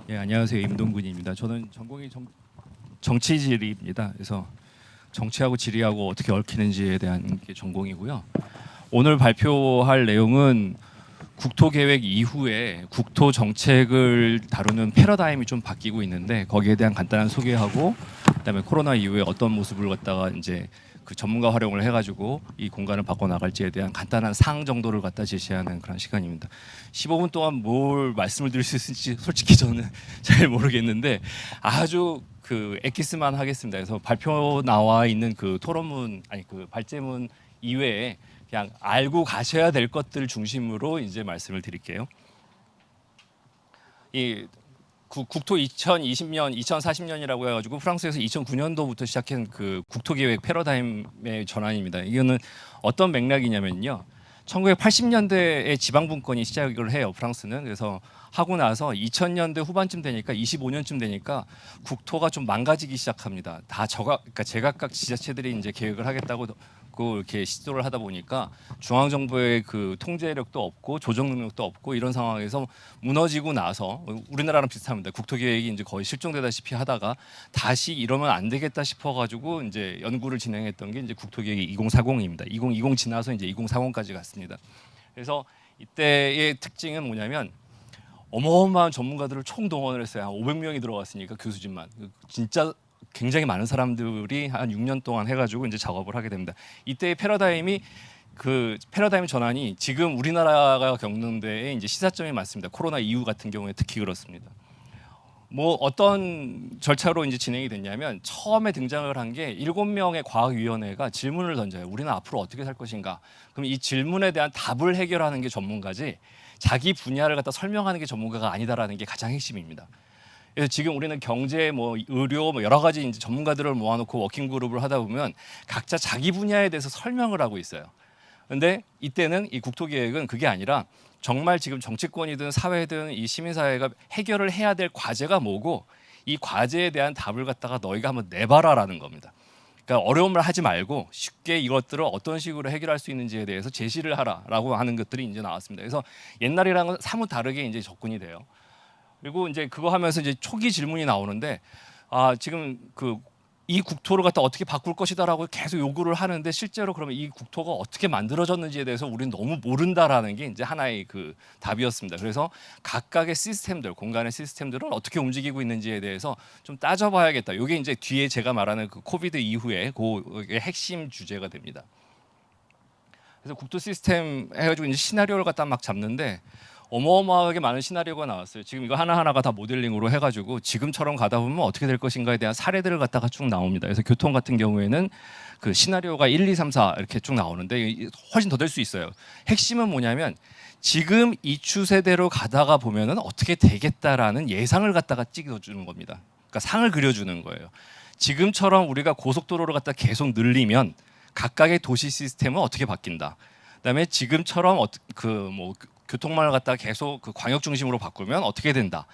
예, 안녕하세요. 임동근입니다. 저는 전공이 정치지리입니다. 그래서 정치하고 지리하고 어떻게 얽히는지에 대한 게 전공이고요. 오늘 발표할 내용은 국토 계획 이후에 국토 정책을 다루는 패러다임이 좀 바뀌고 있는데 거기에 대한 간단한 소개하고 그다음에 코로나 이후에 어떤 모습을 갖다가 이제 그 전문가 활용을 해가지고 이 공간을 바꿔 나갈지에 대한 간단한 사항 정도를 갖다 제시하는 그런 시간입니다. 15분 동안 뭘 말씀을 드릴 수 있을지 솔직히 저는 잘 모르겠는데 아주 그 엑기스만 하겠습니다. 그래서 발표 나와 있는 그 토론문 아니 그 발제문 이외에 그냥 알고 가셔야 될 것들 중심으로 이제 말씀을 드릴게요. 이 국토 2020년, 2040년이라고 해가지고 프랑스에서 2009년도부터 시작한 그 국토계획 패러다임의 전환입니다. 이거는 어떤 맥락이냐면요. 1980년대에 지방분권이 시작을 해요. 프랑스는. 그래서 하고 나서 2000년대 후반쯤 되니까 25년쯤 되니까 국토가 좀 망가지기 시작합니다. 다 그러니까 제각각 지자체들이 이제 계획을 하겠다고 이렇게 시도를 하다 보니까 중앙 정부의 그 통제력도 없고 조정 능력도 없고 이런 상황에서 무너지고 나서 우리나라랑 비슷합니다. 국토 계획이 이제 거의 실종되다시피 하다가 다시 이러면 안 되겠다 싶어가지고 이제 연구를 진행했던 게 이제 국토 계획이 2040입니다. 2020 지나서 이제 2040까지 갔습니다. 그래서 이때의 특징은 뭐냐면 어마어마한 전문가들을 총동원을 했어요. 한 500명이 들어갔으니까 교수진만 진짜 굉장히 많은 사람들이 한 6년 동안 해가지고 이제 작업을 하게 됩니다. 이때의 패러다임이 그 패러다임 전환이 지금 우리나라가 겪는 데에 이제 시사점이 많습니다. 코로나 이후 같은 경우에 특히 그렇습니다. 뭐 어떤 절차로 이제 진행이 됐냐면 처음에 등장을 한 게 7명의 과학위원회가 질문을 던져요. 우리는 앞으로 어떻게 살 것인가? 그럼 이 질문에 대한 답을 해결하는 게 전문가지 자기 분야를 갖다 설명하는 게 전문가가 아니다라는 게 가장 핵심입니다. 그래서 지금 우리는 경제, 뭐 의료, 뭐 여러 가지 이제 전문가들을 모아놓고 워킹 그룹을 하다 보면 각자 자기 분야에 대해서 설명을 하고 있어요. 근데 이때는 이 국토계획은 그게 아니라 정말 지금 정치권이든 사회든 이 시민사회가 해결을 해야 될 과제가 뭐고 이 과제에 대한 답을 갖다가 너희가 한번 내봐라라는 겁니다. 그러니까 어려운 말 하지 말고 쉽게 이것들을 어떤 식으로 해결할 수 있는지에 대해서 제시를 하라라고 하는 것들이 이제 나왔습니다. 그래서 옛날이랑은 사뭇 다르게 이제 접근이 돼요. 그리고 이제 그거 하면서 이제 초기 질문이 나오는데 지금 이 국토를 갖다 어떻게 바꿀 것이다라고 계속 요구를 하는데 실제로 그러면 이 국토가 어떻게 만들어졌는지에 대해서 우리는 너무 모른다라는 게 이제 하나의 그 답이었습니다. 그래서 각각의 시스템들, 공간의 시스템들을 어떻게 움직이고 있는지에 대해서 좀 따져봐야겠다. 이게 이제 뒤에 제가 말하는 그 코비드 이후에 그 핵심 주제가 됩니다. 그래서 국토 시스템 해가지고 이제 시나리오를 갖다 막 잡는데 어마어마하게 많은 시나리오가 나왔어요. 지금 이거 하나하나가 다 모델링으로 해가지고 지금처럼 가다 보면 어떻게 될 것인가에 대한 사례들을 갖다가 쭉 나옵니다. 그래서 교통 같은 경우에는 그 시나리오가 1, 2, 3, 4 이렇게 쭉 나오는데 훨씬 더 될 수 있어요. 핵심은 뭐냐면 지금 이 추세대로 가다가 보면은 어떻게 되겠다라는 예상을 갖다가 찍어주는 겁니다. 그러니까 상을 그려주는 거예요. 지금처럼 우리가 고속도로를 갖다 계속 늘리면 각각의 도시 시스템은 어떻게 바뀐다. 그다음에 지금처럼 교통망을 갖다가 계속 그 광역 중심으로 바꾸면 어떻게 된다.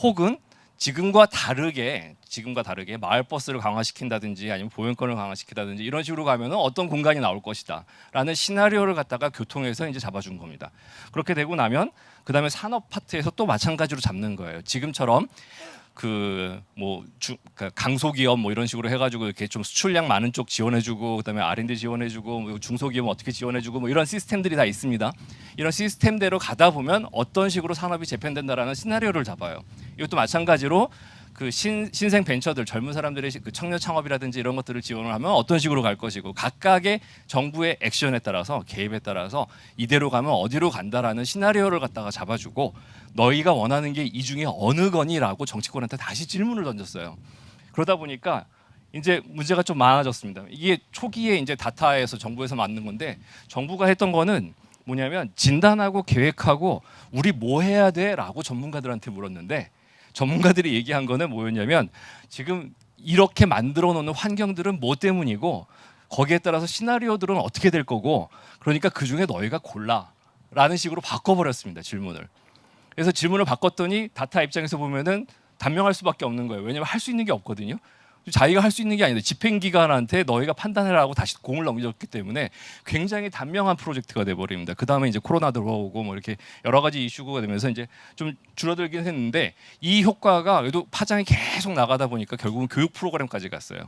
혹은 지금과 다르게 마을버스를 강화시킨다든지 아니면 보행권을 강화시킨다든지 이런 식으로 가면은 어떤 공간이 나올 것이다라는 시나리오를 갖다가 교통에서 이제 잡아준 겁니다. 그렇게 되고 나면 그다음에 산업 파트에서 또 마찬가지로 잡는 거예요. 지금처럼 강소기업 뭐 이런 식으로 해가지고 이렇게 좀 수출량 많은 쪽 지원해주고 그다음에 R&D 지원해주고 뭐 중소기업 어떻게 지원해주고 뭐 이런 시스템들이 다 있습니다. 이런 시스템대로 가다 보면 어떤 식으로 산업이 재편된다라는 시나리오를 잡아요. 이것도 마찬가지로 그 신생 벤처들 젊은 사람들의 그 청년 창업이라든지 이런 것들을 지원을 하면 어떤 식으로 갈 것이고 각각의 정부의 액션에 따라서 개입에 따라서 이대로 가면 어디로 간다라는 시나리오를 갖다가 잡아주고 너희가 원하는 게 이 중에 어느 거니라고 정치권한테 다시 질문을 던졌어요. 그러다 보니까 이제 문제가 좀 많아졌습니다. 이게 초기에 이제 다타에서 정부에서 만든 건데 정부가 했던 거는 뭐냐면 진단하고 계획하고 우리 뭐 해야 돼라고 전문가들한테 물었는데 전문가들이 얘기한 거는 뭐였냐면 지금 이렇게 만들어 놓는 환경들은 뭐 때문이고 거기에 따라서 시나리오들은 어떻게 될 거고 그러니까 그중에 너희가 골라라는 식으로 바꿔버렸습니다. 질문을. 그래서 질문을 바꿨더니 다타 입장에서 보면은 단명할 수밖에 없는 거예요. 왜냐하면 할 수 있는 게 없거든요. 자기가 할 수 있는 게 아닌데 집행기관한테 너희가 판단해라고 다시 공을 넘겨줬기 때문에 굉장히 단명한 프로젝트가 돼버립니다. 그 다음에 이제 코로나 들어오고 뭐 이렇게 여러 가지 이슈가 되면서 이제 좀 줄어들긴 했는데 이 효과가 그래도 파장이 계속 나가다 보니까 결국은 교육 프로그램까지 갔어요.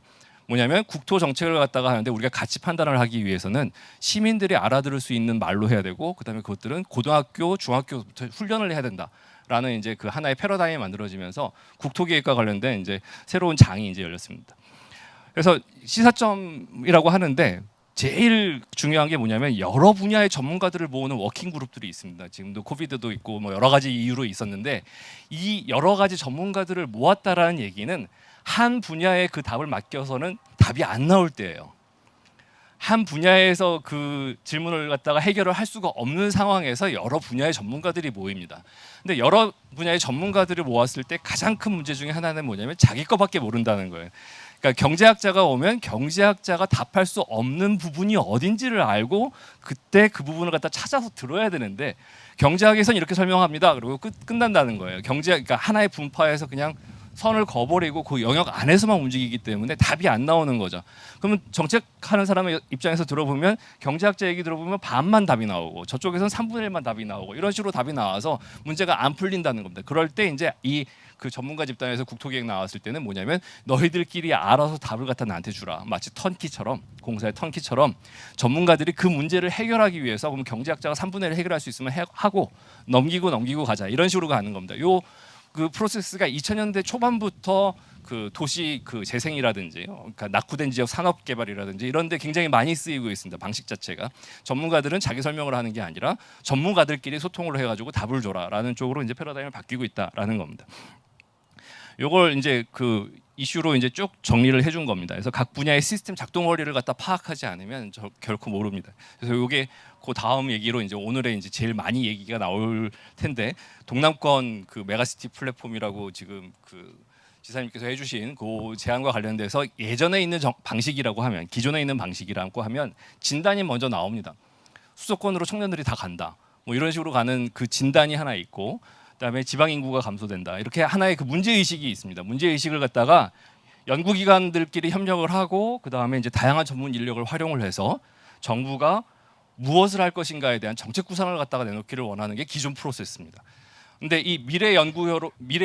뭐냐면 국토 정책을 갖다가 하는데 우리가 가치 판단을 하기 위해서는 시민들이 알아들을 수 있는 말로 해야 되고 그다음에 그것들은 고등학교, 중학교부터 훈련을 해야 된다. 라는 이제 그 하나의 패러다임이 만들어지면서 국토계획과 관련된 이제 새로운 장이 이제 열렸습니다. 그래서 시사점이라고 하는데 제일 중요한 게 뭐냐면 여러 분야의 전문가들을 모으는 워킹 그룹들이 있습니다. 지금도 코비드도 있고 뭐 여러 가지 이유로 있었는데 이 여러 가지 전문가들을 모았다라는 얘기는 한 분야에 그 답을 맡겨서는 답이 안 나올 때예요. 한 분야에서 그 질문을 갖다가 해결을 할 수가 없는 상황에서 여러 분야의 전문가들이 모입니다. 근데 여러 분야의 전문가들을 모았을 때 가장 큰 문제 중에 하나는 뭐냐면 자기 거밖에 모른다는 거예요. 그러니까 경제학자가 오면 경제학자가 답할 수 없는 부분이 어딘지를 알고 그때 그 부분을 갖다 찾아서 들어야 되는데 경제학에서는 이렇게 설명합니다. 그리고 끝난다는 거예요. 경제학 그러니까 하나의 분파에서 그냥 선을 그어버리고 그 영역 안에서만 움직이기 때문에 답이 안 나오는 거죠. 그러면 정책하는 사람의 입장에서 들어보면 경제학자 얘기 들어보면 반만 답이 나오고 저쪽에서는 3분의 1만 답이 나오고 이런 식으로 답이 나와서 문제가 안 풀린다는 겁니다. 그럴 때 이제 이 그 전문가 집단에서 국토계획 나왔을 때는 뭐냐면 너희들끼리 알아서 답을 갖다 나한테 주라. 마치 턴키처럼 공사의 턴키처럼 전문가들이 그 문제를 해결하기 위해서 그럼 경제학자가 3분의 1 해결할 수 있으면 하고 넘기고 가자. 이런 식으로 가는 겁니다. 그 프로세스가 2000년대 초반부터 그 도시 그 재생이라든지 그러니까 낙후된 지역 산업 개발이라든지 이런 데 굉장히 많이 쓰이고 있습니다. 방식 자체가 전문가들은 자기 설명을 하는 게 아니라 전문가들끼리 소통을 해 가지고 답을 줘라라는 쪽으로 이제 패러다임을 바뀌고 있다라는 겁니다. 요걸 이제 그 이슈로 이제 쭉 정리를 해준 겁니다. 그래서 각 분야의 시스템 작동 원리를 갖다 파악하지 않으면 결코 모릅니다. 그래서 요게 그 다음 얘기로 이제 오늘의 이제 제일 많이 얘기가 나올 텐데 동남권 그 메가시티 플랫폼이라고 지금 그 지사님께서 해주신 그 제안과 관련돼서 예전에 있는 방식이라고 하면 기존에 있는 방식이라고 하면 진단이 먼저 나옵니다. 수도권으로 청년들이 다 간다. 뭐 이런 식으로 가는 그 진단이 하나 있고. 그다음에 지방 인구가 감소된다. 이렇게 하나의 그 문제 의식이 있습니다. 문제 의식을 갖다가 연구기관들끼리 협력을 하고 그다음에 이제 다양한 전문 인력을 활용을 해서 정부가 무엇을 할 것인가에 대한 정책 구상을 갖다가 내놓기를 원하는 게 기존 프로세스입니다. 근데 이 미래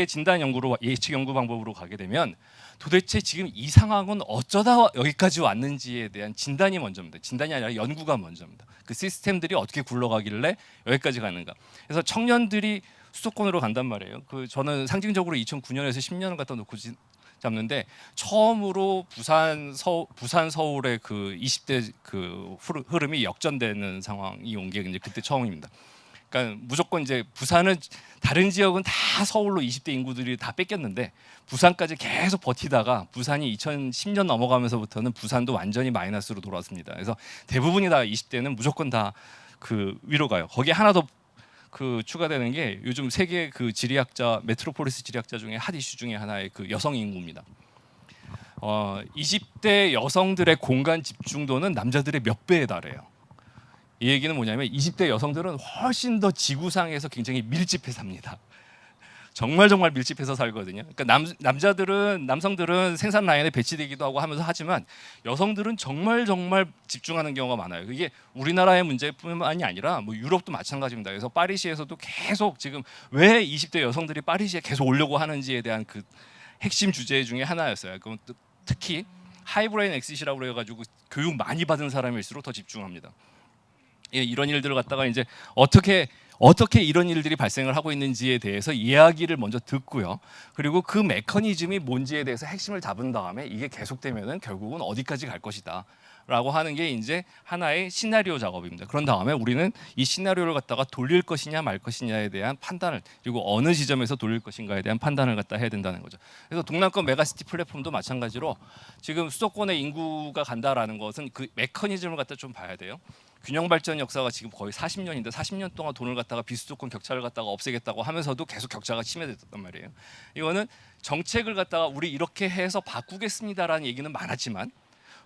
진단 연구로 예측 연구 방법으로 가게 되면 도대체 지금 이 상황은 어쩌다 여기까지 왔는지에 대한 진단이 먼저입니다. 진단이 아니라 연구가 먼저입니다. 그 시스템들이 어떻게 굴러가길래 여기까지 가는가. 그래서 청년들이 수도권으로 간단 말이에요. 그 저는 상징적으로 2009년에서 10년을 갖다 놓고 잡는데 처음으로 부산 서울의 그 20대 그 흐름이 역전되는 상황이 온 게 이제 그때 처음입니다. 그러니까 무조건 이제 부산은 다른 지역은 다 서울로 20대 인구들이 다 뺏겼는데 부산까지 계속 버티다가 부산이 2010년 넘어가면서부터는 부산도 완전히 마이너스로 돌아왔습니다. 그래서 대부분이 다 20대는 무조건 다 그 위로 가요. 거기에 하나 더 그 추가되는 게 요즘 세계 그 지리학자 메트로폴리스 지리학자 중에 핫 이슈 중에 하나의 그 여성 인구입니다. 20대 여성들의 공간 집중도는 남자들의 몇 배에 달해요. 이 얘기는 뭐냐면 20대 여성들은 훨씬 더 지구상에서 굉장히 밀집해 삽니다. 정말 밀집해서 살거든요. 그러니까 남성들은 생산 라인에 배치되기도 하고 하면서 하지만 여성들은 정말 집중하는 경우가 많아요. 이게 우리나라의 문제뿐만이 아니라 뭐 유럽도 마찬가지입니다. 그래서 파리시에서도 계속 지금 왜 20대 여성들이 파리시에 계속 오려고 하는지에 대한 그 핵심 주제 중에 하나였어요. 그럼 특히 하이브레인 엑시시라고 그래가지고 교육 많이 받은 사람일수록 더 집중합니다. 예, 이런 일들을 갖다가 이제 어떻게 이런 일들이 발생을 하고 있는지에 대해서 이야기를 먼저 듣고요. 그리고 그 메커니즘이 뭔지에 대해서 핵심을 잡은 다음에 이게 계속되면은 결국은 어디까지 갈 것이다. 라고 하는 게 이제 하나의 시나리오 작업입니다. 그런 다음에 우리는 이 시나리오를 갖다가 돌릴 것이냐 말 것이냐에 대한 판단을 그리고 어느 지점에서 돌릴 것인가에 대한 판단을 갖다 해야 된다는 거죠. 그래서 동남권 메가시티 플랫폼도 마찬가지로 지금 수도권의 인구가 간다라는 것은 그 메커니즘을 갖다 좀 봐야 돼요. 균형 발전 역사가 지금 거의 40년인데 40년 동안 돈을 갖다가 비수도권 격차를 갖다가 없애겠다고 하면서도 계속 격차가 심해졌단 말이에요. 이거는 정책을 갖다가 우리 이렇게 해서 바꾸겠습니다라는 얘기는 많았지만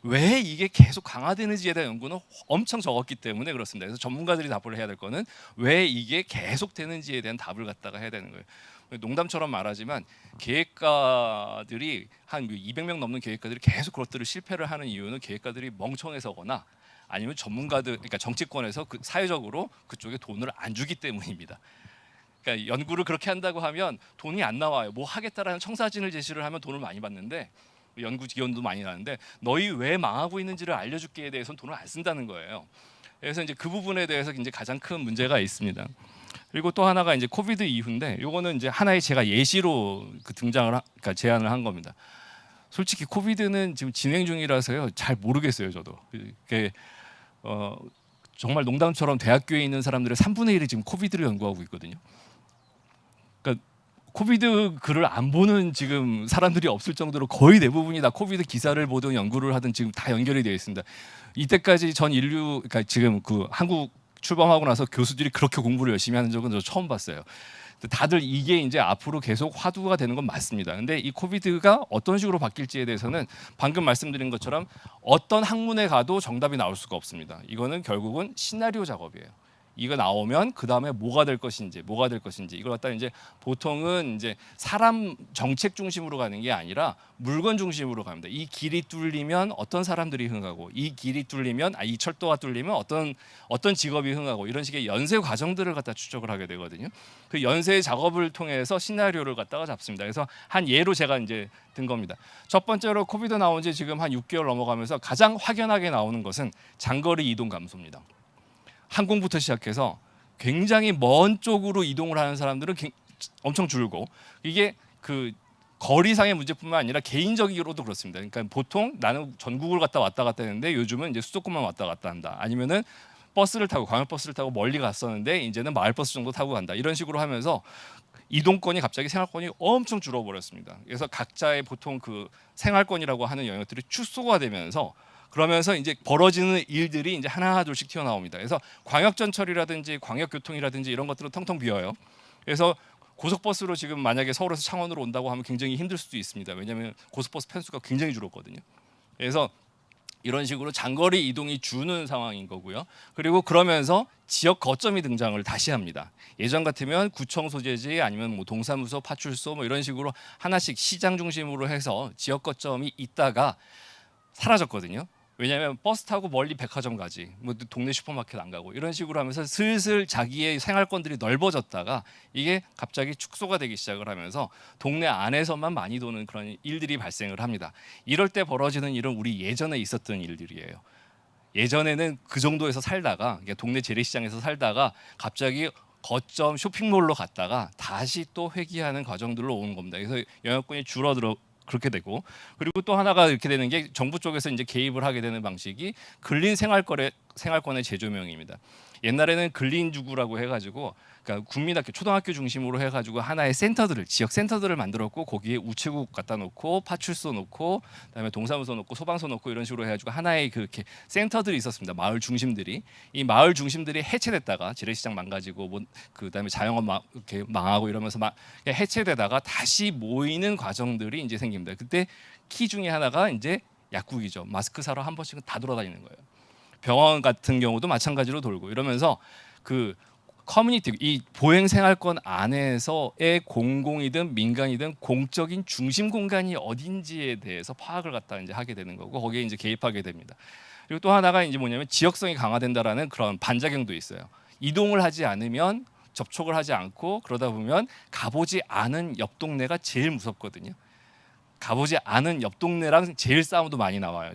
왜 이게 계속 강화되는지에 대한 연구는 엄청 적었기 때문에 그렇습니다. 그래서 전문가들이 답을 해야 될 거는 왜 이게 계속 되는지에 대한 답을 갖다가 해야 되는 거예요. 농담처럼 말하지만 계획가들이 한 200명 넘는 계획가들이 계속 그것들을 실패를 하는 이유는 계획가들이 멍청해서거나 아니면 전문가들, 그러니까 정치권에서 사회적으로 그쪽에 돈을 안 주기 때문입니다. 그러니까 연구를 그렇게 한다고 하면 돈이 안 나와요. 뭐 하겠다라는 청사진을 제시를 하면 돈을 많이 받는데 연구 기원도 많이 나는데 너희 왜 망하고 있는지를 알려줄게에 대해서는 돈을 안 쓴다는 거예요. 그래서 이제 그 부분에 대해서 이제 가장 큰 문제가 있습니다. 그리고 또 하나가 이제 코비드 이후인데 요거는 이제 하나의 제가 예시로 그러니까 제안을 한 겁니다. 솔직히 코비드는 지금 진행 중이라서요 잘 모르겠어요 저도. 정말 농담처럼 대학교에 있는 사람들의 3분의 1이 지금 코비드를 연구하고 있거든요. 그러니까 코비드 글을 안 보는 지금 사람들이 없을 정도로 거의 대부분이 다 코비드 기사를 보든 연구를 하든 지금 다 연결이 되어 있습니다. 이때까지 전 인류, 그러니까 지금 그 한국 출범하고 나서 교수들이 그렇게 공부를 열심히 하는 적은 저 처음 봤어요. 다들 이게 이제 앞으로 계속 화두가 되는 건 맞습니다. 근데 이 코비드가 어떤 식으로 바뀔지에 대해서는 방금 말씀드린 것처럼 어떤 학문에 가도 정답이 나올 수가 없습니다. 이거는 결국은 시나리오 작업이에요. 이거 나오면 그 다음에 뭐가 될 것인지 이걸 갖다 이제 보통은 이제 사람 정책 중심으로 가는 게 아니라 물건 중심으로 갑니다. 이 길이 뚫리면 어떤 사람들이 흥하고 이 길이 뚫리면 이 철도가 뚫리면 어떤 직업이 흥하고 이런 식의 연쇄 과정들을 갖다 추적을 하게 되거든요. 그 연쇄 작업을 통해서 시나리오를 갖다가 잡습니다. 그래서 한 예로 제가 이제 든 겁니다. 첫 번째로 코비드 나온 지 지금 한 6개월 넘어가면서 가장 확연하게 나오는 것은 장거리 이동 감소입니다. 항공부터 시작해서 굉장히 먼 쪽으로 이동을 하는 사람들은 엄청 줄고 이게 그 거리상의 문제뿐만 아니라 개인적으로도 그렇습니다. 그러니까 보통 나는 전국을 왔다 갔다 했는데 요즘은 이제 수도권만 왔다 갔다 한다. 아니면은 버스를 타고 광역버스를 타고 멀리 갔었는데 이제는 마을버스 정도 타고 간다. 이런 식으로 하면서 이동권이 갑자기 생활권이 엄청 줄어버렸습니다. 그래서 각자의 보통 그 생활권이라고 하는 영역들이 축소가 되면서 그러면서 이제 벌어지는 일들이 이제 하나 둘씩 튀어나옵니다. 그래서 광역전철이라든지 광역교통이라든지 이런 것들은 텅텅 비어요. 그래서 고속버스로 지금 만약에 서울에서 창원으로 온다고 하면 굉장히 힘들 수도 있습니다. 왜냐하면 고속버스 편수가 굉장히 줄었거든요. 그래서 이런 식으로 장거리 이동이 주는 상황인 거고요. 그리고 그러면서 지역 거점이 등장을 다시 합니다. 예전 같으면 구청 소재지 아니면 뭐 동사무소, 파출소 뭐 이런 식으로 하나씩 시장 중심으로 해서 지역 거점이 있다가 사라졌거든요. 왜냐하면 버스 타고 멀리 백화점 가지, 뭐 동네 슈퍼마켓 안 가고 이런 식으로 하면서 슬슬 자기의 생활권들이 넓어졌다가 이게 갑자기 축소가 되기 시작을 하면서 동네 안에서만 많이 도는 그런 일들이 발생을 합니다. 이럴 때 벌어지는 일은 우리 예전에 있었던 일들이에요. 예전에는 그 정도에서 살다가 동네 재래시장에서 살다가 갑자기 거점 쇼핑몰로 갔다가 다시 또 회귀하는 과정들로 오는 겁니다. 그래서 영역권이 줄어들어 그렇게 되고 그리고 또 하나가 이렇게 되는 게 정부 쪽에서 이제 개입을 하게 되는 방식이 근린 생활권의 재조명입니다. 옛날에는 근린주구라고 해가지고 그러니까 국민학교, 초등학교 중심으로 해가지고 하나의 센터들을 지역 센터들을 만들었고 거기에 우체국 갖다 놓고 파출소 놓고 그다음에 동사무소 놓고 소방서 놓고 이런 식으로 해가지고 하나의 그렇게 센터들이 있었습니다. 마을 중심들이 이 마을 중심들이 해체됐다가 재래시장 망가지고 뭐 그다음에 자영업 이렇게 망하고 이러면서 막 해체되다가 다시 모이는 과정들이 이제 생깁니다. 그때 키 중에 하나가 이제 약국이죠. 마스크 사러 한 번씩은 다 돌아다니는 거예요. 병원 같은 경우도 마찬가지로 돌고 이러면서 그 커뮤니티 이 보행 생활권 안에서의 공공이든 민간이든 공적인 중심 공간이 어딘지에 대해서 파악을 갖다 이제 하게 되는 거고 거기에 이제 개입하게 됩니다. 그리고 또 하나가 이제 뭐냐면 지역성이 강화된다라는 그런 반작용도 있어요. 이동을 하지 않으면 접촉을 하지 않고 그러다 보면 가보지 않은 옆 동네가 제일 무섭거든요. 가보지 않은 옆 동네랑 제일 싸움도 많이 나와요.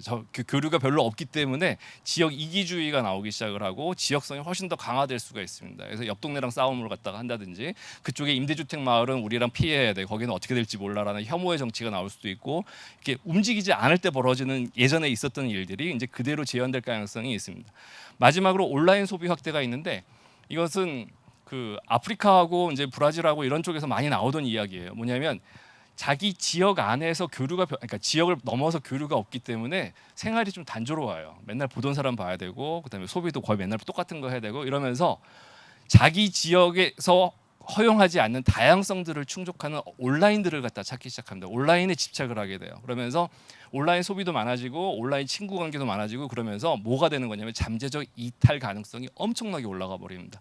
교류가 별로 없기 때문에 지역 이기주의가 나오기 시작을 하고 지역성이 훨씬 더 강화될 수가 있습니다. 그래서 옆 동네랑 싸움을 갖다가 한다든지 그쪽에 임대주택 마을은 우리랑 피해야 돼. 거기는 어떻게 될지 몰라라는 혐오의 정치가 나올 수도 있고 이렇게 움직이지 않을 때 벌어지는 예전에 있었던 일들이 이제 그대로 재현될 가능성이 있습니다. 마지막으로 온라인 소비 확대가 있는데 이것은 그 아프리카하고 이제 브라질하고 이런 쪽에서 많이 나오던 이야기예요. 뭐냐면 자기 지역 안에서 그러니까 지역을 넘어서 교류가 없기 때문에 생활이 좀 단조로워요. 맨날 보던 사람 봐야 되고 그다음에 소비도 거의 맨날 똑같은 거 해야 되고 이러면서 자기 지역에서 허용하지 않는 다양성들을 충족하는 온라인들을 갖다 찾기 시작합니다. 온라인에 집착을 하게 돼요. 그러면서 온라인 소비도 많아지고 온라인 친구 관계도 많아지고 그러면서 뭐가 되는 거냐면 잠재적 이탈 가능성이 엄청나게 올라가 버립니다.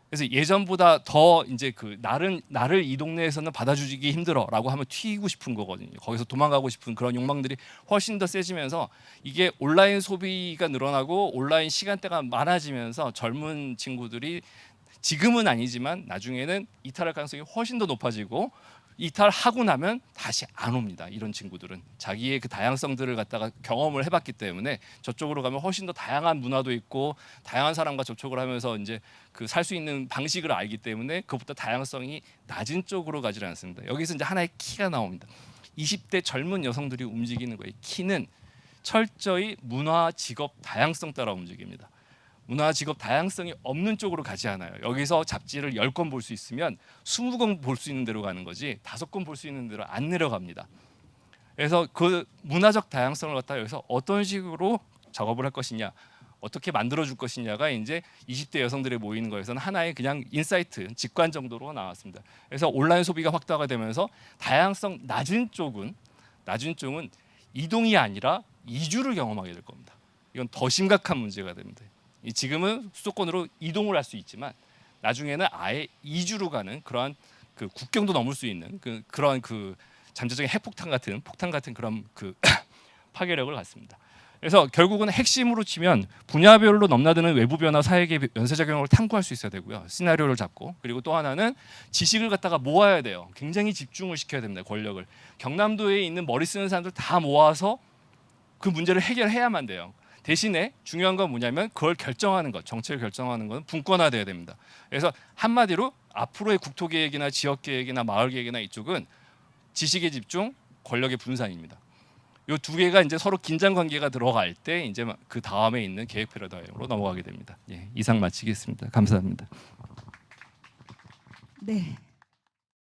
그래서 예전보다 더 이제 그 나를 이 동네에서는 받아주기 힘들어라고 하면 튀고 싶은 거거든요. 거기서 도망가고 싶은 그런 욕망들이 훨씬 더 세지면서 이게 온라인 소비가 늘어나고 온라인 시간대가 많아지면서 젊은 친구들이 지금은 아니지만 나중에는 이탈할 가능성이 훨씬 더 높아지고 이탈하고 나면 다시 안 옵니다. 이런 친구들은 자기의 그 다양성들을 갖다가 경험을 해봤기 때문에 저쪽으로 가면 훨씬 더 다양한 문화도 있고 다양한 사람과 접촉을 하면서 이제 그 살 수 있는 방식을 알기 때문에 그것보다 다양성이 낮은 쪽으로 가지 않습니다. 여기서 이제 하나의 키가 나옵니다. 20대 젊은 여성들이 움직이는 거예요. 키는 철저히 문화, 직업 다양성 따라 움직입니다. 문화, 직업 다양성이 없는 쪽으로 가지 않아요. 여기서 잡지를 10권 볼 수 있으면 20권 볼 수 있는 대로 가는 거지 5권 볼 수 있는 대로 안 내려갑니다. 그래서 그 문화적 다양성을 갖다가 여기서 어떤 식으로 작업을 할 것이냐, 어떻게 만들어줄 것이냐가 이제 20대 여성들이 모이는 거에서는 하나의 그냥 인사이트, 직관 정도로 나왔습니다. 그래서 온라인 소비가 확대가 되면서 다양성 낮은 쪽은 이동이 아니라 이주를 경험하게 될 겁니다. 이건 더 심각한 문제가 됩니다. 지금은 수도권으로 이동을 할 수 있지만 나중에는 아예 이주로 가는 그러한 그 국경도 넘을 수 있는 그런 그 잠재적인 핵폭탄 같은 그런 그 파괴력을 갖습니다. 그래서 결국은 핵심으로 치면 분야별로 넘나드는 외부 변화, 사회계 연쇄작용을 탐구할 수 있어야 되고요. 시나리오를 잡고 그리고 또 하나는 지식을 갖다가 모아야 돼요. 굉장히 집중을 시켜야 됩니다. 권력을 경남도에 있는 머리 쓰는 사람들 다 모아서 그 문제를 해결해야만 돼요. 대신에 중요한 건 뭐냐면 그걸 결정하는 것, 정책을 결정하는 건 분권화돼야 됩니다. 그래서 한마디로 앞으로의 국토계획이나 지역계획이나 마을계획이나 이쪽은 지식의 집중, 권력의 분산입니다. 이 두 개가 이제 서로 긴장 관계가 들어갈 때 이제 그 다음에 있는 계획 패러다임으로 넘어가게 됩니다. 예, 이상 마치겠습니다. 감사합니다. 네.